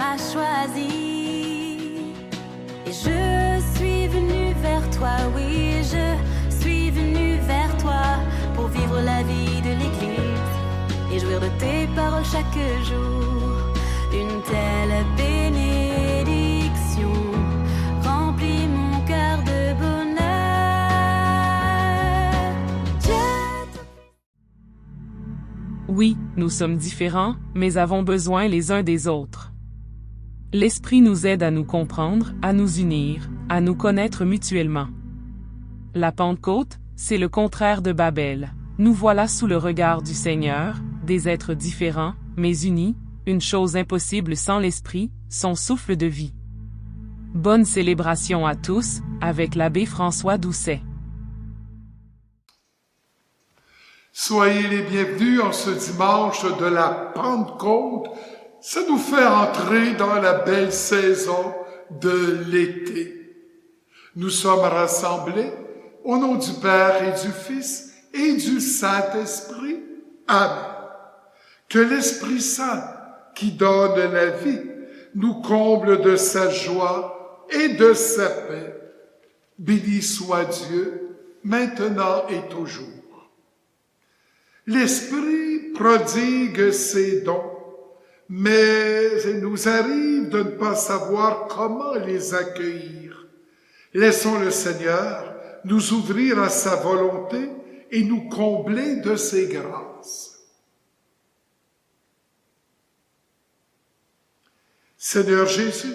m'a choisi. Et je suis venue vers toi, oui, je suis venue vers toi pour vivre la vie de l'Église et jouir de tes paroles chaque jour. Une telle bénédiction remplit mon cœur de bonheur. Oui, nous sommes différents, mais avons besoin les uns des autres. L'Esprit nous aide à nous comprendre, à nous unir, à nous connaître mutuellement. La Pentecôte, c'est le contraire de Babel. Nous voilà sous le regard du Seigneur, des êtres différents, mais unis, une chose impossible sans l'Esprit, son souffle de vie. Bonne célébration à tous, avec l'abbé François Doucet. Soyez les bienvenus en ce dimanche de la Pentecôte. Ça nous fait entrer dans la belle saison de l'été. Nous sommes rassemblés au nom du Père et du Fils et du Saint-Esprit. Amen. Que l'Esprit Saint, qui donne la vie, nous comble de sa joie et de sa paix. Béni soit Dieu, maintenant et toujours. L'Esprit prodigue ses dons, mais il nous arrive de ne pas savoir comment les accueillir. Laissons le Seigneur nous ouvrir à sa volonté et nous combler de ses grâces. Seigneur Jésus,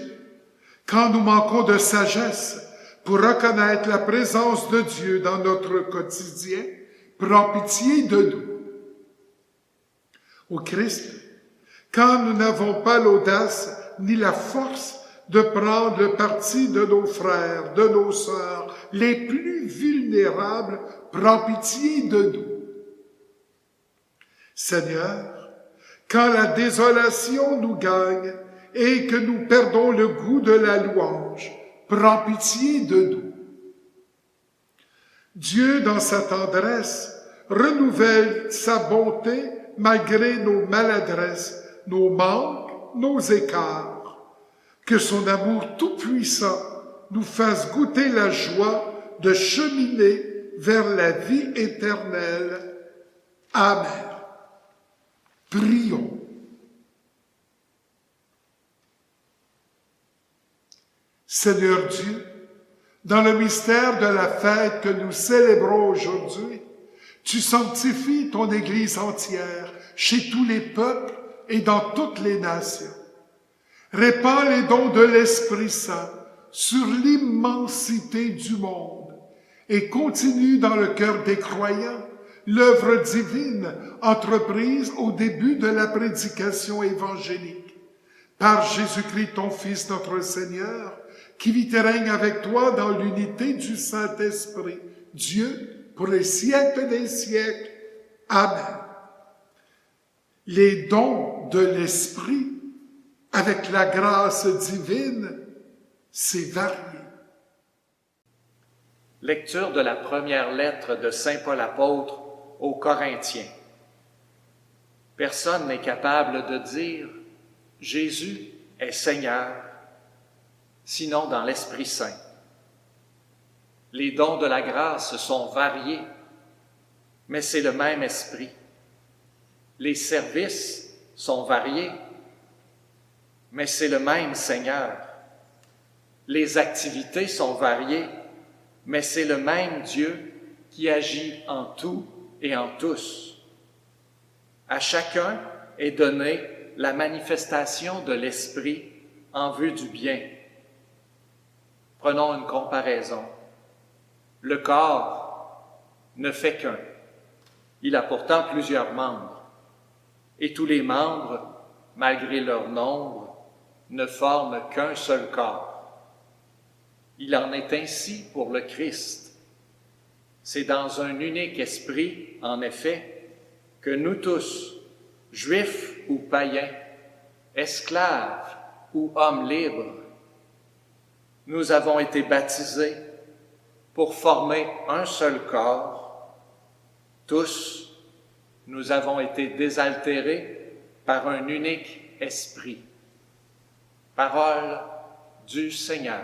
quand nous manquons de sagesse pour reconnaître la présence de Dieu dans notre quotidien, prends pitié de nous. Au Christ, quand nous n'avons pas l'audace ni la force de prendre le parti de nos frères, de nos sœurs, les plus vulnérables, prends pitié de nous. Seigneur, quand la désolation nous gagne et que nous perdons le goût de la louange, prends pitié de nous. Dieu, dans sa tendresse, renouvelle sa bonté malgré nos maladresses, nos manques, nos écarts. Que son amour tout-puissant nous fasse goûter la joie de cheminer vers la vie éternelle. Amen. Prions. Seigneur Dieu, dans le mystère de la fête que nous célébrons aujourd'hui, tu sanctifies ton Église entière, chez tous les peuples et dans toutes les nations. Répands les dons de l'Esprit Saint sur l'immensité du monde et continue dans le cœur des croyants l'œuvre divine entreprise au début de la prédication évangélique. Par Jésus-Christ, ton Fils, notre Seigneur, qui vit et règne avec toi dans l'unité du Saint-Esprit, Dieu, pour les siècles des siècles. Amen. Les dons de l'Esprit, avec la grâce divine, c'est varié. Lecture de la première lettre de Saint Paul apôtre aux Corinthiens. Personne n'est capable de dire « Jésus est Seigneur », sinon dans l'Esprit Saint. Les dons de la grâce sont variés, mais c'est le même Esprit. Les services sont variés, mais c'est le même Seigneur. Les activités sont variées, mais c'est le même Dieu qui agit en tout et en tous. À chacun est donnée la manifestation de l'Esprit en vue du bien. Prenons une comparaison. Le corps ne fait qu'un. Il a pourtant plusieurs membres. Et tous les membres, malgré leur nombre, ne forment qu'un seul corps. Il en est ainsi pour le Christ. C'est dans un unique esprit, en effet, que nous tous, juifs ou païens, esclaves ou hommes libres, nous avons été baptisés pour former un seul corps. Tous, nous avons été désaltérés par un unique esprit. Parole du Seigneur.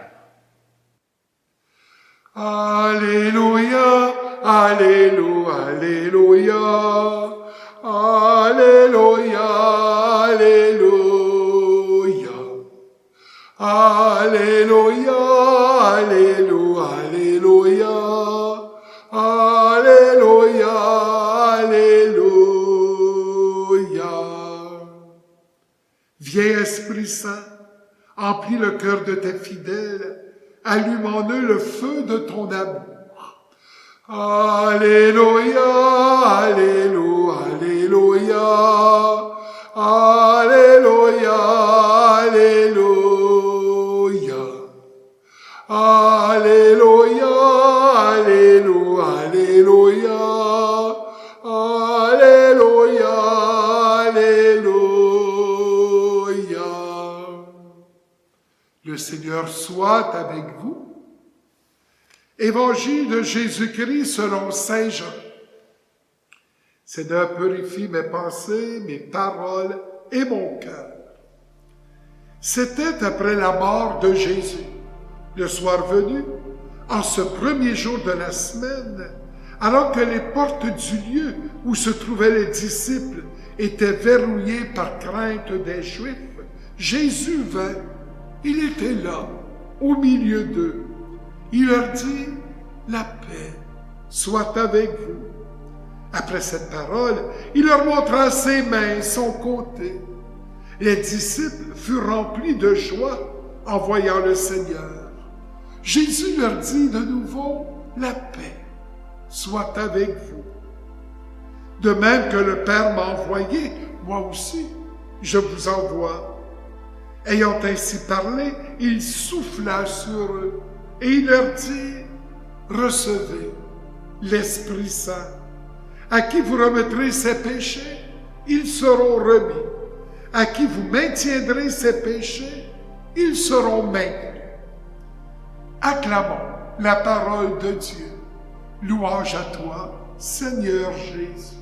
Alléluia, Alléluia, Alléluia, Alléluia, Alléluia, Alléluia, Alléluia, Alléluia, Alléluia, Alléluia. Viens, Esprit Saint, emplis le cœur de tes fidèles, allume en eux le feu de ton amour. Alléluia, Alléluia, Alléluia, Alléluia, Alléluia, Alléluia, Alléluia, Alléluia, Alléluia, Alléluia. Le Seigneur soit avec vous. Évangile de Jésus-Christ selon Saint Jean. Seigneur, purifie mes pensées, mes paroles et mon cœur. C'était après la mort de Jésus, le soir venu, en ce premier jour de la semaine, alors que les portes du lieu où se trouvaient les disciples étaient verrouillées par crainte des Juifs, Jésus vint. Il était là, au milieu d'eux. Il leur dit, « La paix soit avec vous. » Après cette parole, il leur montra ses mains, son côté. Les disciples furent remplis de joie en voyant le Seigneur. Jésus leur dit de nouveau, « La paix soit avec vous. » De même que le Père m'a envoyé, moi aussi, je vous envoie. Ayant ainsi parlé, il souffla sur eux et il leur dit, « Recevez l'Esprit Saint. À qui vous remettrez ses péchés, ils seront remis. À qui vous maintiendrez ses péchés, ils seront maintenus. » Acclamons la parole de Dieu. Louange à toi, Seigneur Jésus.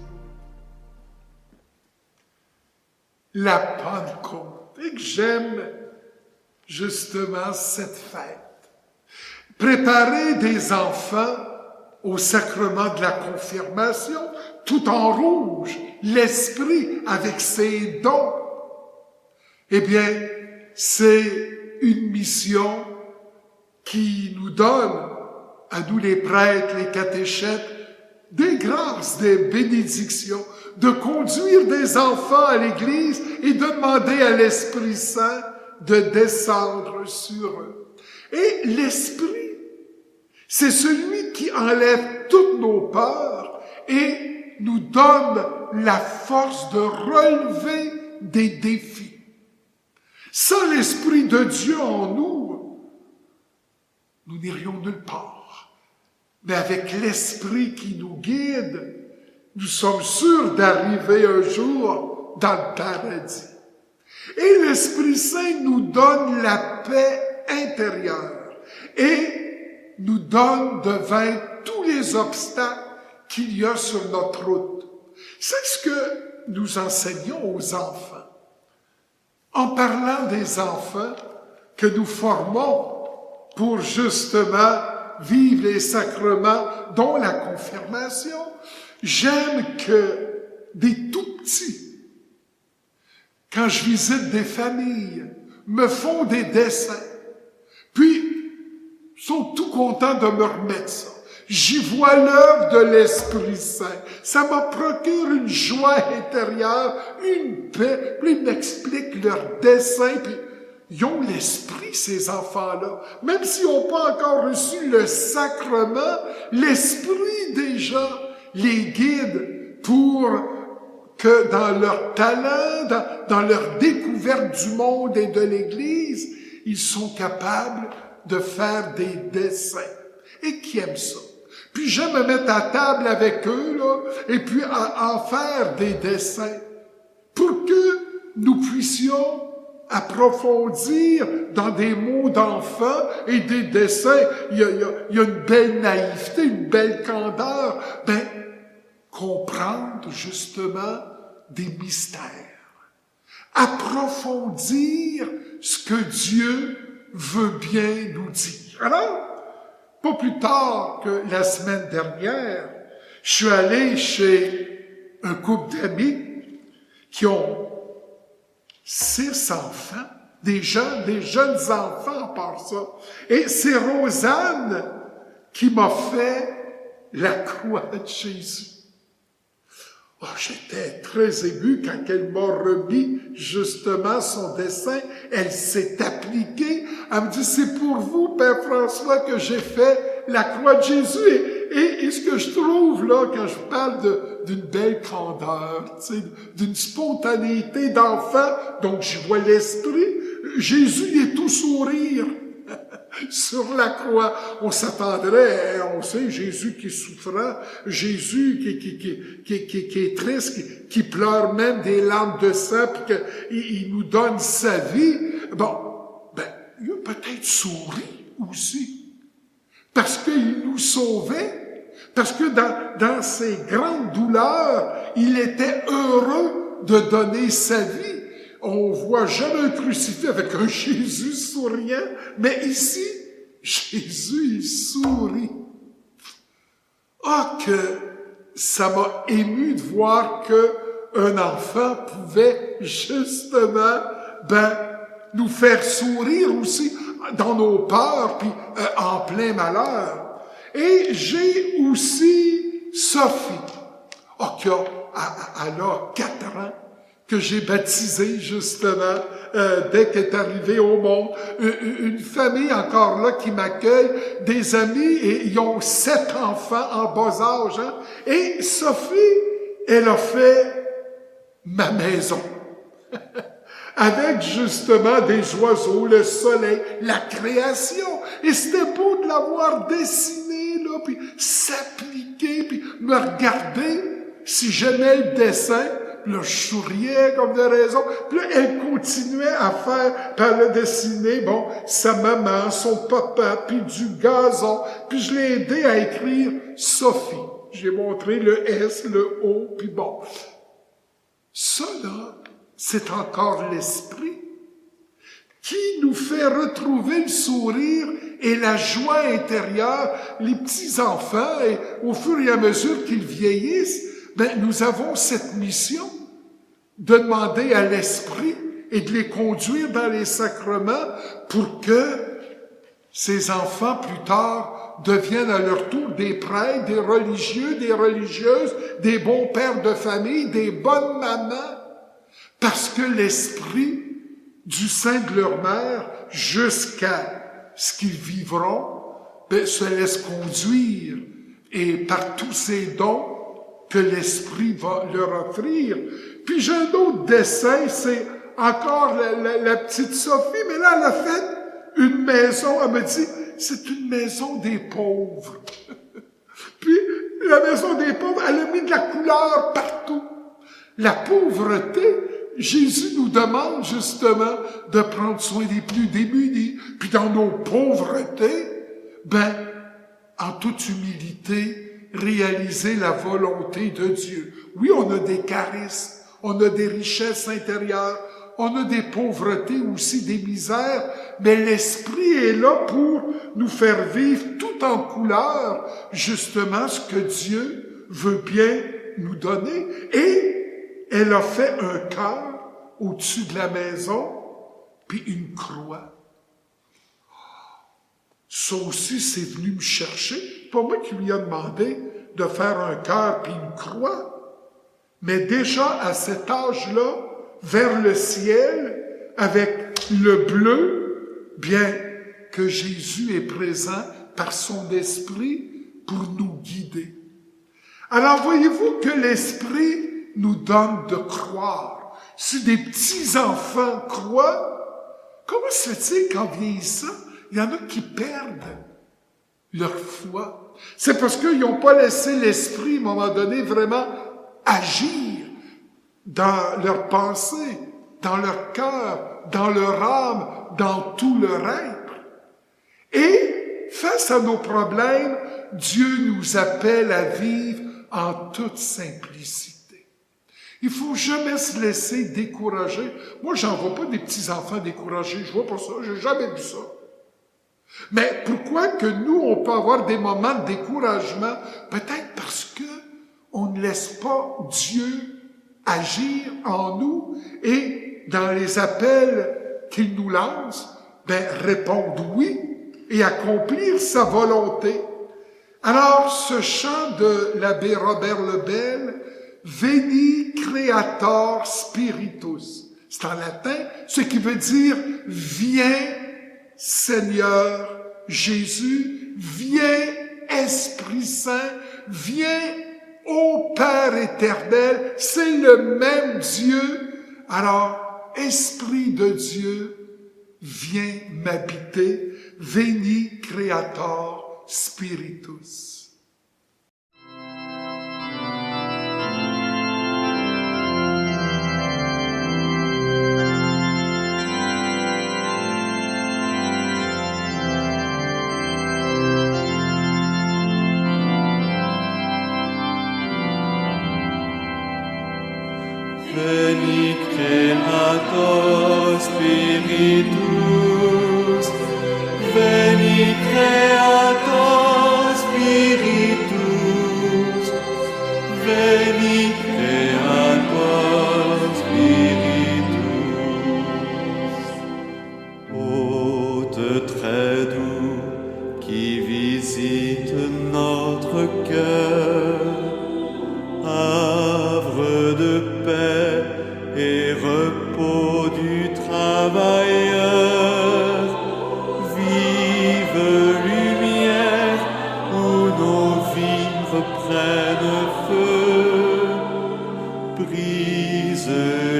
La Pentecôte. Et que j'aime justement cette fête. Préparer des enfants au sacrement de la confirmation, tout en rouge, l'Esprit avec ses dons. Eh bien, c'est une mission qui nous donne, à nous les prêtres, les catéchètes, des grâces, des bénédictions, de conduire des enfants à l'Église et de demander à l'Esprit Saint de descendre sur eux. Et l'Esprit, c'est celui qui enlève toutes nos peurs et nous donne la force de relever des défis. Sans l'Esprit de Dieu en nous, nous n'irions nulle part. Mais avec l'Esprit qui nous guide, nous sommes sûrs d'arriver un jour dans le paradis. Et l'Esprit Saint nous donne la paix intérieure et nous donne de vaincre tous les obstacles qu'il y a sur notre route. C'est ce que nous enseignons aux enfants. En parlant des enfants que nous formons pour justement vivre les sacrements, dont la confirmation, j'aime que des tout-petits, quand je visite des familles, me font des dessins, puis sont tout contents de me remettre ça. J'y vois l'œuvre de l'Esprit Saint. Ça me procure une joie intérieure, une paix. Puis ils m'expliquent leurs dessins, puis ils ont l'Esprit, ces enfants-là. Même s'ils n'ont pas encore reçu le sacrement, l'Esprit déjà les guide pour que dans leur talent, dans leur découverte du monde et de l'Église, ils sont capables de faire des dessins. Et qui aiment ça. Puis j'aime me mettre à table avec eux, là, et puis en faire des dessins, pour que nous puissions approfondir dans des mots d'enfants et des dessins. Il y a une belle naïveté, une belle candeur. Comprendre justement des mystères. approfondir ce que Dieu veut bien nous dire. Alors, pas plus tard que la semaine dernière, je suis allé chez un couple d'amis qui ont 6 enfants, des jeunes enfants par ça. Et c'est Rosanne qui m'a fait la croix de Jésus. Oh, j'étais très ému quand elle m'a remis justement son dessin. Elle s'est appliquée. Elle me dit, c'est pour vous, Père François, que j'ai fait la croix de Jésus. Et ce que je trouve là, quand je parle d'une belle candeur, tu sais, d'une spontanéité d'enfant, donc je vois l'esprit, Jésus est tout sourire. Sur la croix, on s'attendrait, on sait, Jésus qui est souffrant, Jésus qui est triste, qui pleure même des larmes de sang, puis qu'il nous donne sa vie. Bon, il a peut-être souri aussi, parce qu'il nous sauvait, parce que dans ses grandes douleurs, il était heureux de donner sa vie. On voit jamais un crucifix avec un Jésus souriant, mais ici, Jésus, il sourit. Ah, que ça m'a ému de voir que un enfant pouvait justement, nous faire sourire aussi dans nos peurs, puis en plein malheur. Et j'ai aussi Sophie, qui elle a 4 ans, que j'ai baptisé justement dès qu'elle est arrivée au monde. Une famille encore là qui m'accueille, des amis, et ils ont 7 enfants en bas âge. Hein? Et Sophie, elle a fait ma maison. Avec justement des oiseaux, le soleil, la création. Et c'était beau de l'avoir dessiné, là, puis s'appliquer, puis me regarder si j'aimais le dessin. Là, je souriais comme de raison. Puis là, elle continuait à faire, puis elle a dessiné, sa maman, son papa, puis du gazon. Puis je l'ai aidé à écrire Sophie. J'ai montré le S, le O, puis bon. Ça, là, c'est encore l'esprit qui nous fait retrouver le sourire et la joie intérieure. Les petits-enfants, et au fur et à mesure qu'ils vieillissent, nous avons cette mission de demander à l'Esprit et de les conduire dans les sacrements pour que ces enfants, plus tard, deviennent à leur tour des prêtres, des religieux, des religieuses, des bons pères de famille, des bonnes mamans, parce que l'Esprit du sein de leur mère, jusqu'à ce qu'ils vivront, se laisse conduire, et par tous ces dons que l'Esprit va leur offrir. Puis j'ai un autre dessin, c'est encore la petite Sophie, mais là, elle a fait une maison, elle me dit, c'est une maison des pauvres. Puis, la maison des pauvres, elle a mis de la couleur partout. La pauvreté, Jésus nous demande justement de prendre soin des plus démunis. Puis dans nos pauvretés, en toute humilité, réaliser la volonté de Dieu. Oui, on a des charismes, on a des richesses intérieures, on a des pauvretés aussi, des misères, mais l'Esprit est là pour nous faire vivre tout en couleur, justement ce que Dieu veut bien nous donner. Et elle a fait un cœur au-dessus de la maison, puis une croix. Ça aussi, c'est venu me chercher. C'est pas moi qui lui ai demandé de faire un cœur puis une croix. Mais déjà, à cet âge-là, vers le ciel, avec le bleu, bien que Jésus est présent par son esprit pour nous guider. Alors, voyez-vous que l'esprit nous donne de croire. Si des petits-enfants croient, comment se fait-il qu'en vieillissant, il y en a qui perdent leur foi? C'est parce qu'ils n'ont pas laissé l'esprit, à un moment donné, vraiment agir dans leur pensée, dans leur cœur, dans leur âme, dans tout leur être. Et face à nos problèmes, Dieu nous appelle à vivre en toute simplicité. Il faut jamais se laisser décourager. Moi, j'en vois pas des petits-enfants découragés. Je vois pas ça. J'ai jamais vu ça. Mais pourquoi que nous, on peut avoir des moments de découragement? Peut-être parce que on ne laisse pas Dieu agir en nous et dans les appels qu'il nous lance, répondre oui et accomplir sa volonté. Alors, ce chant de l'abbé Robert Lebel, Veni Creator Spiritus, c'est en latin, ce qui veut dire « Viens, Seigneur Jésus, viens, Esprit Saint, viens, ô Père éternel », c'est le même Dieu. Alors, Esprit de Dieu, viens m'habiter, Veni Creator Spiritus. Veni Creator Spiritus, Veni Creator Spiritus, Veni Creator Spiritus. Hôte très doux qui visite notre cœur, havre de paix et repos du travailleur, vive lumière où nos vies reprennent feu, brise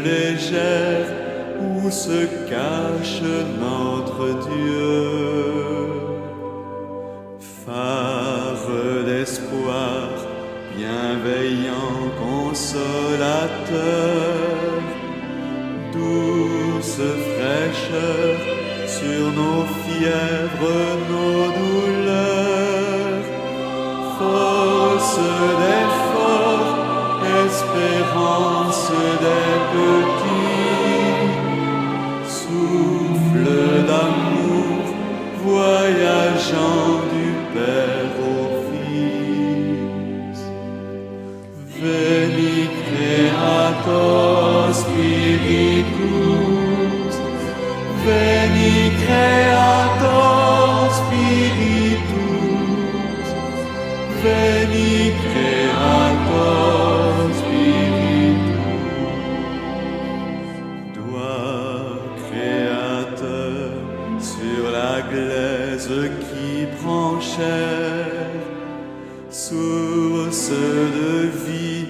légère où se cache notre Dieu, phare d'espoir, bienveillant consolateur, douce fraîcheur sur nos fièvres, nos douleurs, force des forts, espérance des petits, souffle d'amour, voyageant du Père au Fils. Veni Creator Spiritus, Veni Creator Spiritus, Veni Creator Spiritus. Toi, Créateur, sur la glaise qui prend chair, source de vie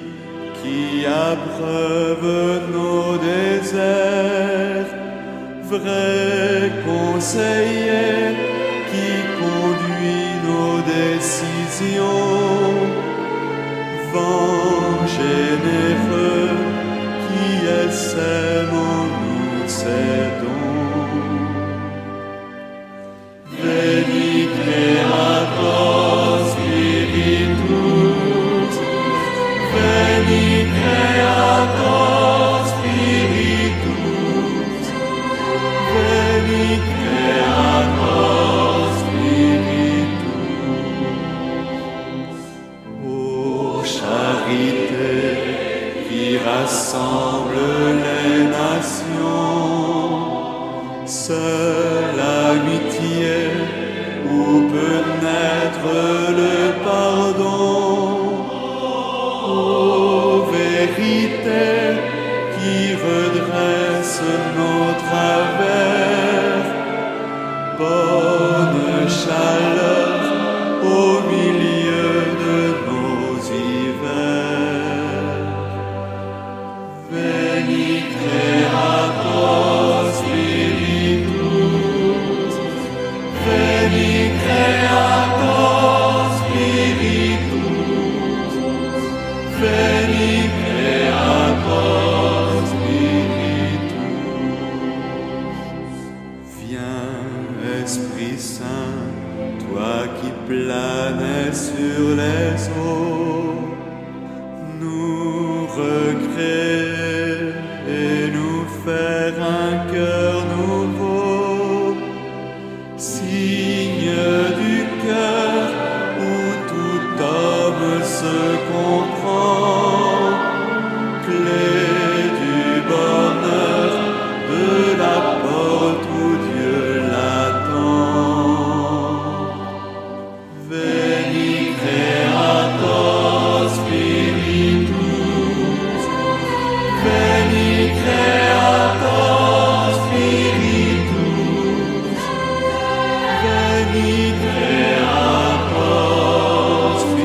qui abreuve nos déserts, vrai conseiller qui conduit nos décisions, vent généreux qui essaime en nous ses dons. Veni Creator Spiritus, Veni Creator Spiritus, Veni Creator Spiritus. Ô charité qui rassemble les nations, seule amitié où peut naître le pardon. Ô vérité qui redresse nos travers, bonne chaleur au milieu de nos hivers. Veni Creator Spiritus, Veni Creator Spiritus, Veni Creator Spiritus. Viens, Esprit Saint, toi qui planais sur les eaux, nous recréer ne se comprend, clé du bonheur de la porte où Dieu l'attend. Veni Creator Spiritus, Veni Creator Spiritus, Veni Creator Spiritus.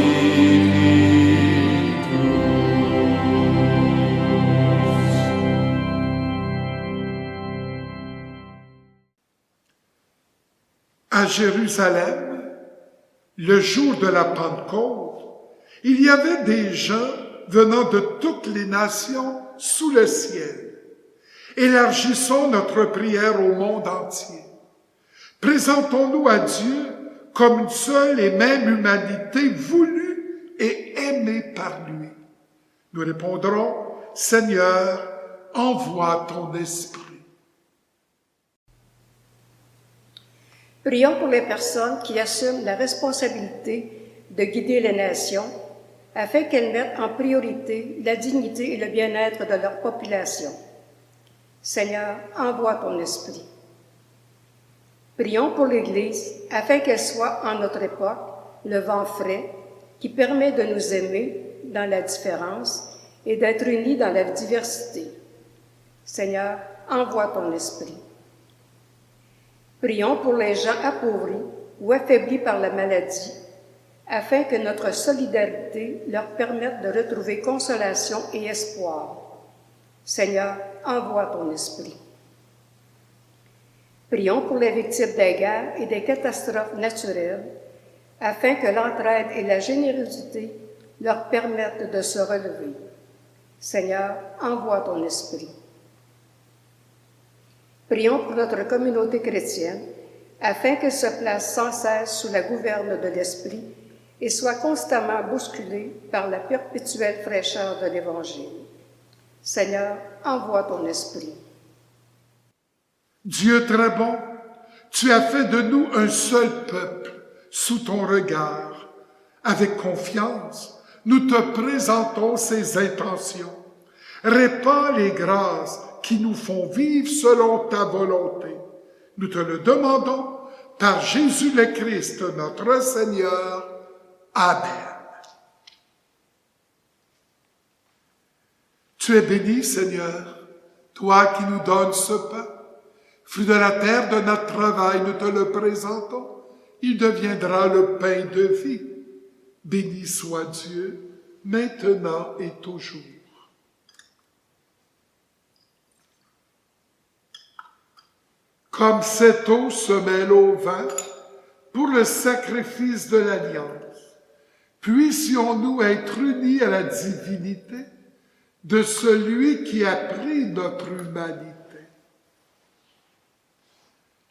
À Jérusalem, le jour de la Pentecôte, il y avait des gens venant de toutes les nations sous le ciel. Élargissons notre prière au monde entier. Présentons-nous à Dieu comme une seule et même humanité voulue et aimée par lui. Nous répondrons, Seigneur, envoie ton esprit. Prions pour les personnes qui assument la responsabilité de guider les nations afin qu'elles mettent en priorité la dignité et le bien-être de leur population. Seigneur, envoie ton esprit. Prions pour l'Église afin qu'elle soit en notre époque le vent frais qui permet de nous aimer dans la différence et d'être unis dans la diversité. Seigneur, envoie ton esprit. Prions pour les gens appauvris ou affaiblis par la maladie, afin que notre solidarité leur permette de retrouver consolation et espoir. Seigneur, envoie ton esprit. Prions pour les victimes des guerres et des catastrophes naturelles, afin que l'entraide et la générosité leur permettent de se relever. Seigneur, envoie ton esprit. Prions pour notre communauté chrétienne, afin qu'elle se place sans cesse sous la gouverne de l'Esprit et soit constamment bousculée par la perpétuelle fraîcheur de l'Évangile. Seigneur, envoie ton esprit. Dieu très bon, tu as fait de nous un seul peuple sous ton regard. Avec confiance, nous te présentons ces intentions. Répands les grâces qui nous font vivre selon ta volonté. Nous te le demandons par Jésus le Christ, notre Seigneur. Amen. Tu es béni, Seigneur, toi qui nous donnes ce pain. Fruit de la terre de notre travail, nous te le présentons. Il deviendra le pain de vie. Béni soit Dieu, maintenant et toujours. Comme cette eau se mêle au vin pour le sacrifice de l'alliance, puissions-nous être unis à la divinité de celui qui a pris notre humanité.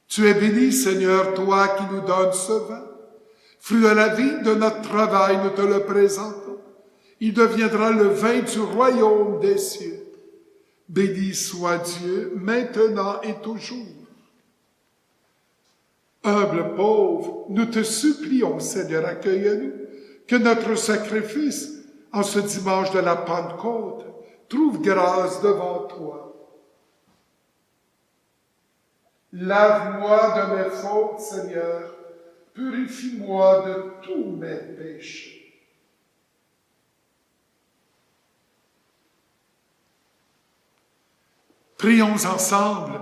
Tu es béni, Seigneur, toi qui nous donnes ce vin. Fruit de la vigne de notre travail, nous te le présentons. Il deviendra le vin du royaume des cieux. Béni soit Dieu, maintenant et toujours. Humble pauvre, nous te supplions, Seigneur, accueille-nous, que notre sacrifice, en ce dimanche de la Pentecôte, trouve grâce devant toi. Lave-moi de mes fautes, Seigneur, purifie-moi de tous mes péchés. Prions ensemble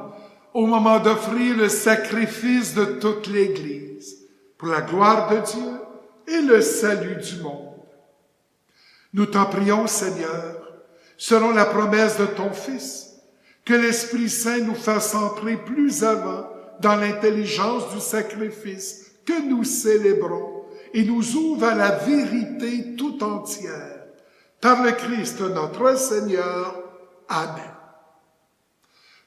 au moment d'offrir le sacrifice de toute l'Église, pour la gloire de Dieu et le salut du monde. Nous t'en prions, Seigneur, selon la promesse de ton Fils, que l'Esprit Saint nous fasse entrer plus avant dans l'intelligence du sacrifice que nous célébrons et nous ouvre à la vérité tout entière. Par le Christ notre Seigneur. Amen.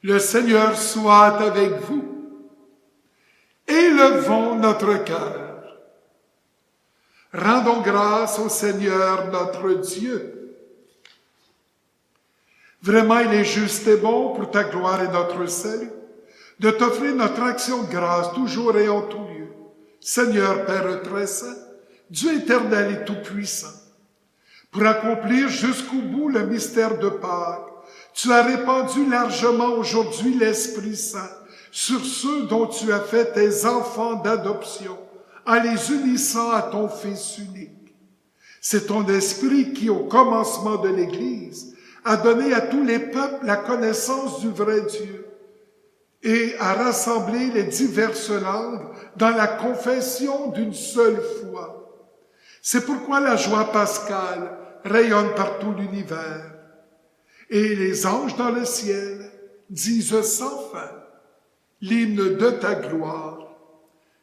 Le Seigneur soit avec vous. Élevons notre cœur. Rendons grâce au Seigneur notre Dieu. Vraiment, il est juste et bon pour ta gloire et notre salut de t'offrir notre action de grâce toujours et en tout lieu. Seigneur Père très saint, Dieu éternel et tout-puissant, Pour accomplir jusqu'au bout le mystère de Pâques, tu as répandu largement aujourd'hui l'Esprit Saint sur ceux dont tu as fait tes enfants d'adoption, en les unissant à ton Fils unique. C'est ton Esprit qui, au commencement de l'Église, a donné à tous les peuples la connaissance du vrai Dieu et a rassemblé les diverses langues dans la confession d'une seule foi. C'est pourquoi la joie pascale rayonne par tout l'univers. Et les anges dans le ciel disent sans fin l'hymne de ta gloire.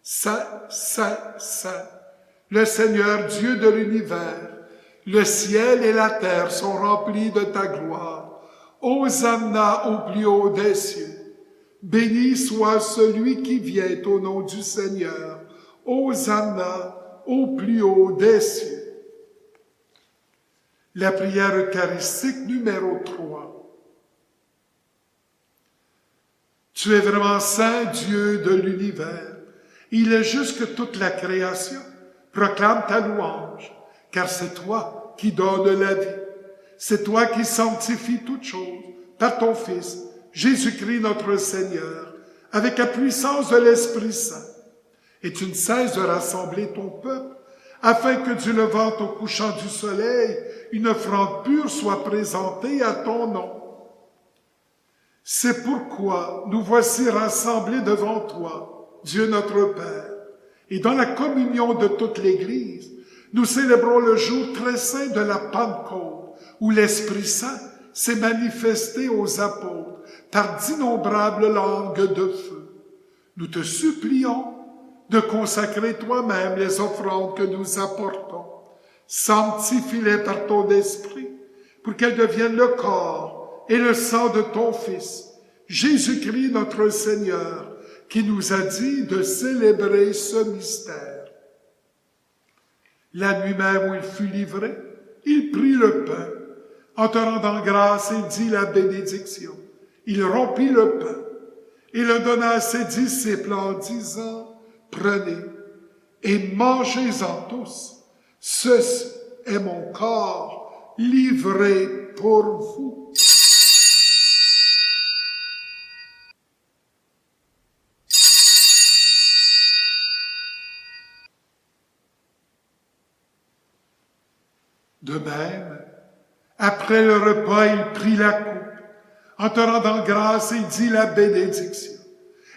Saint, Saint, Saint, le Seigneur Dieu de l'univers, le ciel et la terre sont remplis de ta gloire. Hosanna au plus haut des cieux. Béni soit celui qui vient au nom du Seigneur. Hosanna au plus haut des cieux. La prière eucharistique numéro 3. Tu es vraiment Saint Dieu de l'univers. Il est juste que toute la création proclame ta louange, car c'est toi qui donnes la vie. C'est toi qui sanctifies toutes choses par ton Fils, Jésus-Christ notre Seigneur, avec la puissance de l'Esprit Saint. Et tu ne cesses de rassembler ton peuple, afin que du levant au couchant du soleil, une offrande pure soit présentée à ton nom. C'est pourquoi nous voici rassemblés devant toi, Dieu notre Père, et dans la communion de toute l'Église, nous célébrons le jour très saint de la Pentecôte, où l'Esprit Saint s'est manifesté aux apôtres par d'innombrables langues de feu. Nous te supplions de consacrer toi-même les offrandes que nous apportons. Sanctifie-les par ton esprit, pour qu'elles deviennent le corps et le sang de ton Fils, Jésus-Christ notre Seigneur, qui nous a dit de célébrer ce mystère. La nuit même où il fut livré, il prit le pain. En te rendant grâce, il dit la bénédiction. Il rompit le pain et le donna à ses disciples en disant, « Prenez et mangez-en tous. Ceci est mon corps livré pour vous. » De même, après le repas, il prit la coupe. En te rendant grâce, il dit la bénédiction.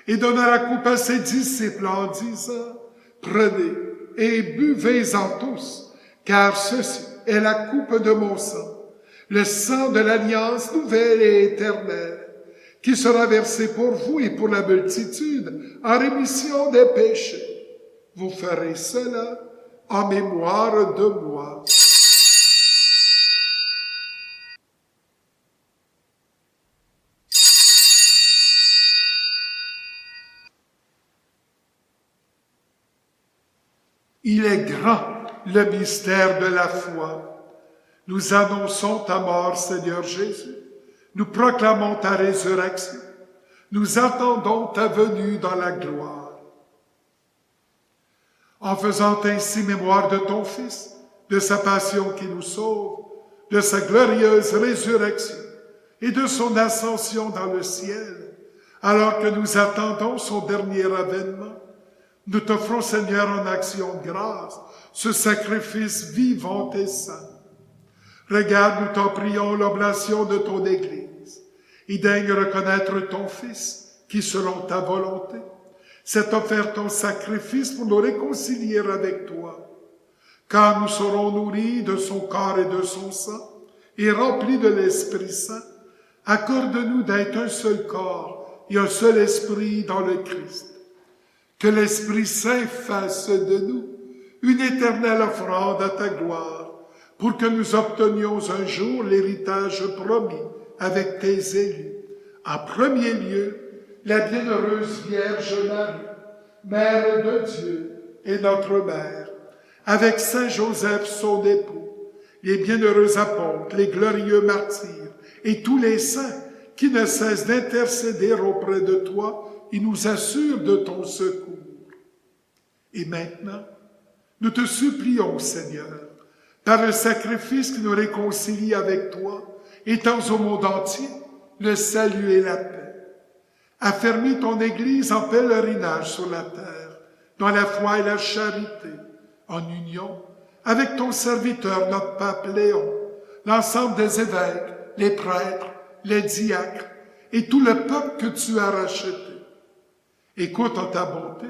Et donna la coupe à ses disciples en disant, « Prenez et buvez-en tous, car ceci est la coupe de mon sang, le sang de l'alliance nouvelle et éternelle, qui sera versé pour vous et pour la multitude en rémission des péchés. Vous ferez cela en mémoire de moi. » Il est grand, le mystère de la foi. Nous annonçons ta mort, Seigneur Jésus. Nous proclamons ta résurrection. Nous attendons ta venue dans la gloire. En faisant ainsi mémoire de ton Fils, de sa passion qui nous sauve, de sa glorieuse résurrection et de son ascension dans le ciel, alors que nous attendons son dernier avènement, nous t'offrons, Seigneur, en action de grâce, ce sacrifice vivant et saint. Regarde, nous t'en prions, l'oblation de ton Église, et daigne reconnaître ton Fils, qui, selon ta volonté, s'est offert ton sacrifice pour nous réconcilier avec toi. Quand nous serons nourris de son corps et de son sang, et remplis de l'Esprit Saint, accorde-nous d'être un seul corps et un seul esprit dans le Christ. Que l'Esprit Saint fasse de nous une éternelle offrande à ta gloire, pour que nous obtenions un jour l'héritage promis avec tes élus. En premier lieu, la bienheureuse Vierge Marie, Mère de Dieu et notre Mère, avec Saint Joseph son époux, les bienheureux apôtres, les glorieux martyrs et tous les saints qui ne cessent d'intercéder auprès de toi et nous assurent de ton secours. Et maintenant, nous te supplions, Seigneur, par le sacrifice qui nous réconcilie avec toi, étends au monde entier le salut et la paix. Affermis ton Église en pèlerinage sur la terre, dans la foi et la charité, en union avec ton serviteur, notre pape Léon, l'ensemble des évêques, les prêtres, les diacres et tout le peuple que tu as racheté. Écoute en ta bonté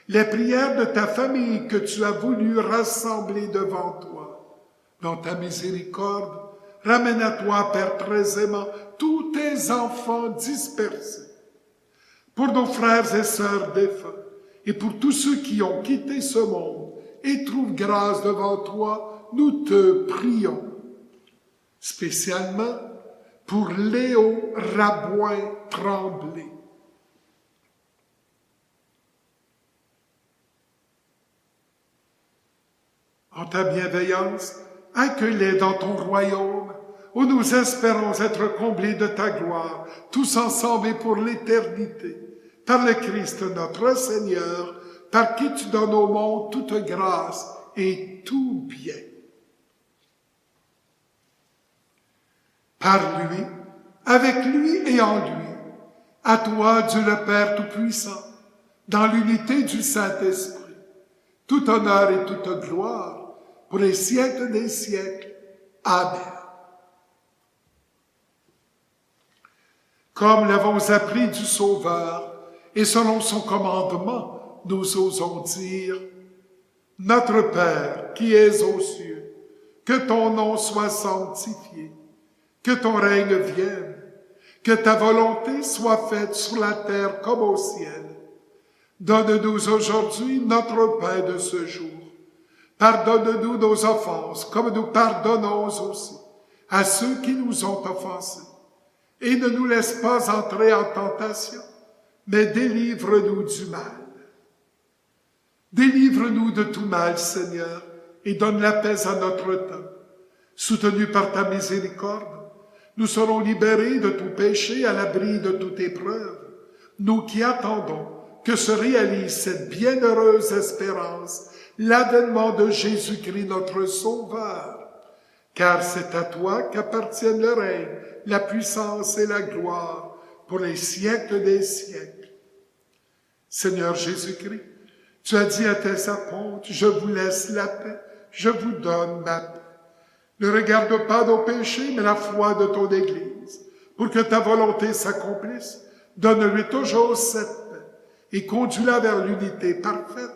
les prières de ta famille que tu as voulu rassembler devant toi. Dans ta miséricorde, ramène à toi, Père très aimant, tous tes enfants dispersés. Pour nos frères et sœurs défunts, et pour tous ceux qui ont quitté ce monde et trouvent grâce devant toi, nous te prions. Spécialement pour Léo Rabouin-Tremblay. En ta bienveillance, accueille-les dans ton royaume, où nous espérons être comblés de ta gloire, tous ensemble et pour l'éternité, par le Christ notre Seigneur, par qui tu donnes au monde toute grâce et tout bien. Par lui, avec lui et en lui, à toi, Dieu le Père Tout-Puissant, dans l'unité du Saint-Esprit, tout honneur et toute gloire, pour les siècles des siècles. Amen. Comme l'avons appris du Sauveur, et selon son commandement, nous osons dire, Notre Père qui es aux cieux, que ton nom soit sanctifié, que ton règne vienne, que ta volonté soit faite sur la terre comme au ciel. Donne-nous aujourd'hui notre pain de ce jour. Pardonne-nous nos offenses, comme nous pardonnons aussi à ceux qui nous ont offensés. Et ne nous laisse pas entrer en tentation, mais délivre-nous du mal. Délivre-nous de tout mal, Seigneur, et donne la paix à notre temps. Soutenus par ta miséricorde, nous serons libérés de tout péché, à l'abri de toute épreuve, nous qui attendons que se réalise cette bienheureuse espérance, l'avènement de Jésus-Christ notre Sauveur. Car c'est à toi qu'appartiennent le règne, la puissance et la gloire pour les siècles des siècles. Seigneur Jésus-Christ, tu as dit à tes apôtres, je vous laisse la paix, je vous donne ma paix. Ne regarde pas nos péchés, mais la foi de ton Église. Pour que ta volonté s'accomplisse, donne-lui toujours cette paix et conduis-la vers l'unité parfaite,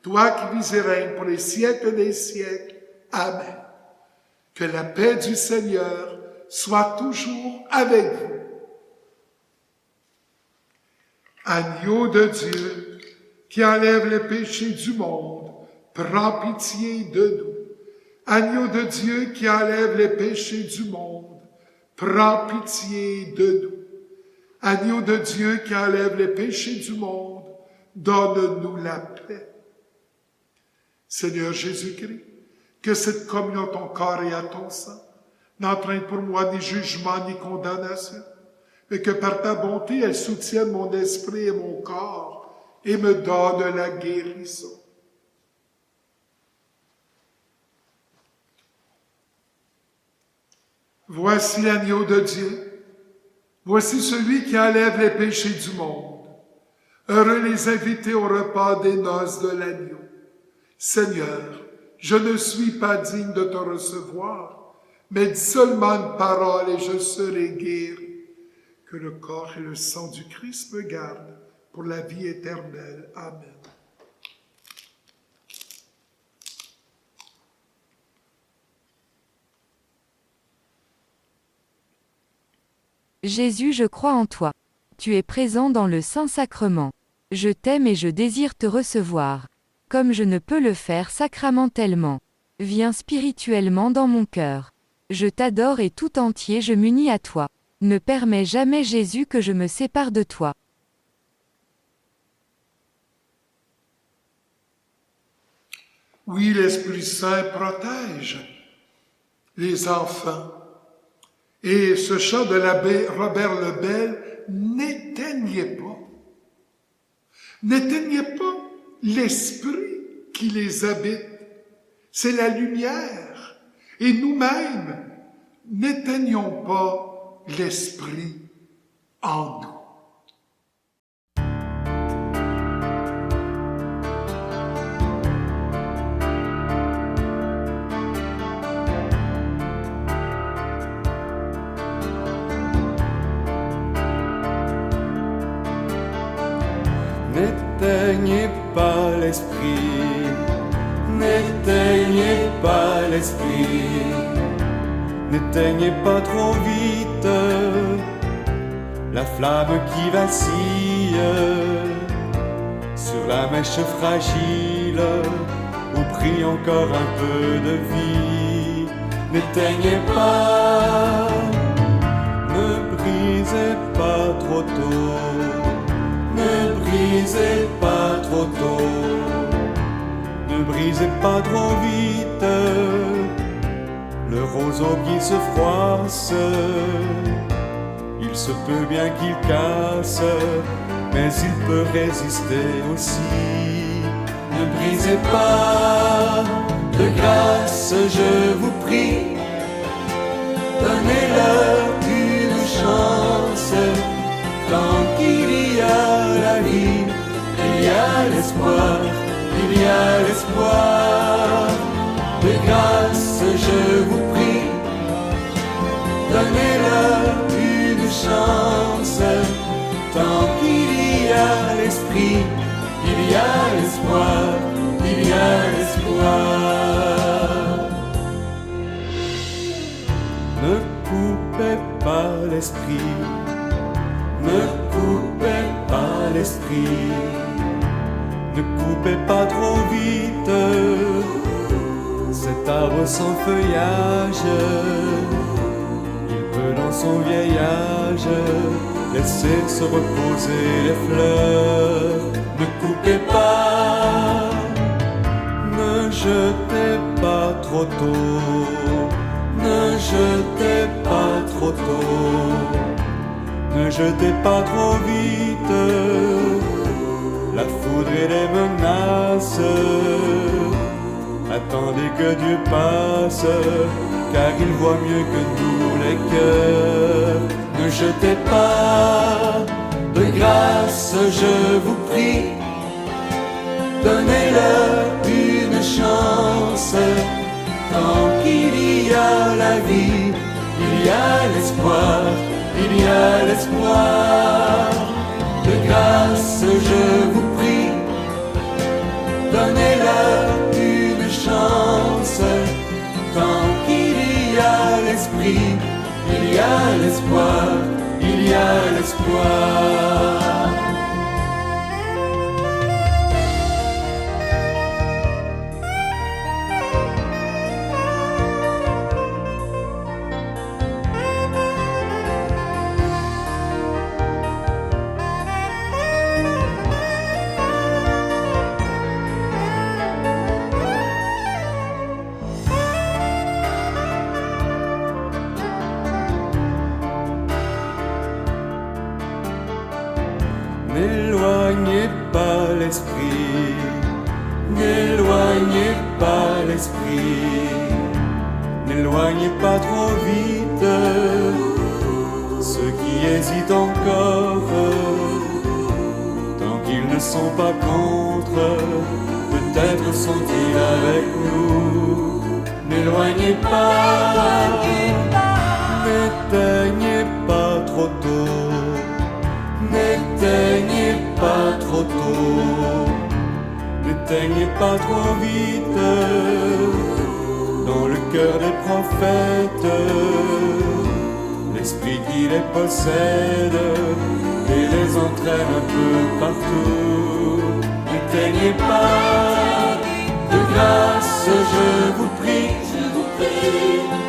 toi qui vis et règnes pour les siècles des siècles. Amen. Que la paix du Seigneur soit toujours avec vous. Agneau de Dieu, qui enlève les péchés du monde, prends pitié de nous. Agneau de Dieu qui enlève les péchés du monde, prends pitié de nous. Agneau de Dieu qui enlève les péchés du monde, donne-nous la paix. Seigneur Jésus-Christ, que cette communion à ton corps et à ton sang n'entraîne pour moi ni jugement ni condamnation, mais que par ta bonté elle soutienne mon esprit et mon corps et me donne la guérison. Voici l'agneau de Dieu, voici celui qui enlève les péchés du monde. Heureux les invités au repas des noces de l'agneau. Seigneur, je ne suis pas digne de te recevoir, mais dis seulement une parole et je serai guéri. Que le corps et le sang du Christ me gardent pour la vie éternelle. Amen. Jésus, je crois en toi. Tu es présent dans le Saint-Sacrement. Je t'aime et je désire te recevoir. Comme je ne peux le faire sacramentellement. Viens spirituellement dans mon cœur. Je t'adore et tout entier je m'unis à toi. Ne permets jamais, Jésus, que je me sépare de toi. Oui, l'Esprit Saint protège les enfants. Et ce chant de l'abbé Robert Lebel n'éteignait pas. N'éteignait pas l'esprit qui les habite. C'est la lumière Et nous-mêmes, n'éteignons pas l'Esprit en nous. N'éteignez pas l'esprit, n'éteignez pas l'esprit, n'éteignez pas trop vite la flamme qui vacille sur la mèche fragile où brille encore un peu de vie. N'éteignez pas, ne brisez pas trop tôt. Ne brisez pas trop tôt, ne brisez pas trop vite le roseau qui se froisse. Il se peut bien qu'il casse, mais il peut résister aussi. Ne brisez pas, de grâce je vous prie, donnez-leur une chance. Tant qu'il y a la vie, il y a l'espoir, il y a l'espoir. De grâce je vous prie, donnez-leur une chance. Tant qu'il y a l'esprit, il y a l'espoir, il y a l'espoir. Ne coupez pas l'esprit, ne coupez pas l'esprit, ne coupez pas trop vite cet arbre sans feuillage. Il peut dans son vieillage laisser se reposer les fleurs. Ne coupez pas, ne jetez pas trop tôt, ne jetez pas trop tôt. Ne jetez pas trop vite la foudre et les menaces. Attendez que Dieu passe, car il voit mieux que nous les cœurs. Ne jetez pas, de grâce je vous prie, donnez-leur une chance. Tant qu'il y a la vie, il y a l'espoir, il y a l'espoir. De grâce je vous prie, donnez-leur une chance. Tant qu'il y a l'esprit, il y a l'espoir, il y a l'espoir. N'éloignez pas l'esprit, n'éloignez pas l'esprit, n'éloignez pas trop vite ceux qui hésitent encore. Tant qu'ils ne sont pas contre, peut-être sont-ils avec nous. N'éloignez pas, n'éteignez pas trop tôt. N'éteignez pas trop tôt, n'éteignez pas trop vite dans le cœur des prophètes l'esprit qui les possède et les entraîne un peu partout. N'éteignez pas, de grâce je vous prie,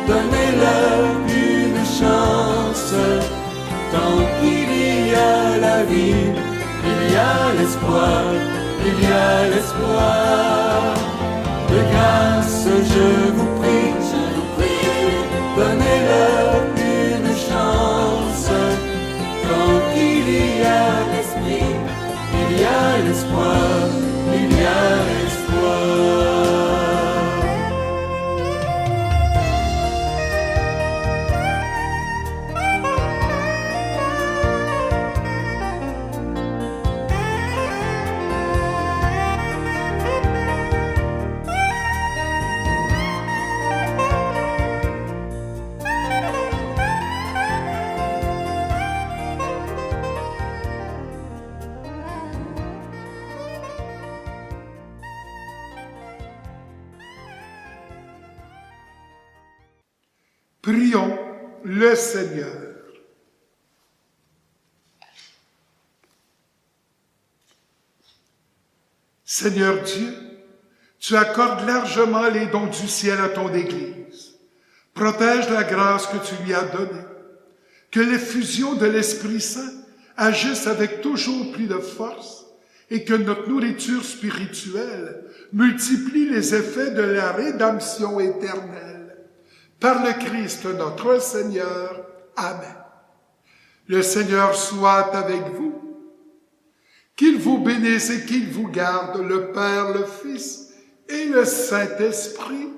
donnez-leur une chance. Tant qu'il y a la vie, il y a l'espoir, il y a l'espoir. De grâce je vous prie, donnez-leur une chance. Tant qu'il y a l'esprit, il y a l'espoir, il y a l'espoir. Prions le Seigneur. Seigneur Dieu, tu accordes largement les dons du ciel à ton Église. Protège la grâce que tu lui as donnée. Que l'effusion de l'Esprit Saint agisse avec toujours plus de force et que notre nourriture spirituelle multiplie les effets de la rédemption éternelle. Par le Christ notre Seigneur. Amen. Le Seigneur soit avec vous. Qu'il vous bénisse et qu'il vous garde, le Père, le Fils et le Saint-Esprit.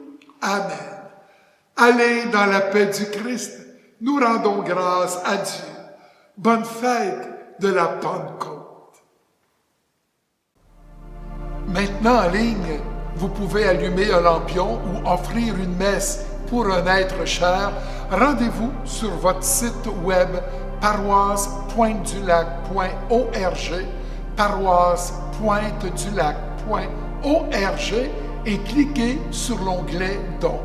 Amen. Allez dans la paix du Christ. Nous rendons grâce à Dieu. Bonne fête de la Pentecôte. Maintenant en ligne, vous pouvez allumer un lampion ou offrir une messe pour un être cher. Rendez-vous sur votre site web paroisse-pointe-du-lac.org, paroisse-pointe-du-lac.org et cliquez sur l'onglet Dons.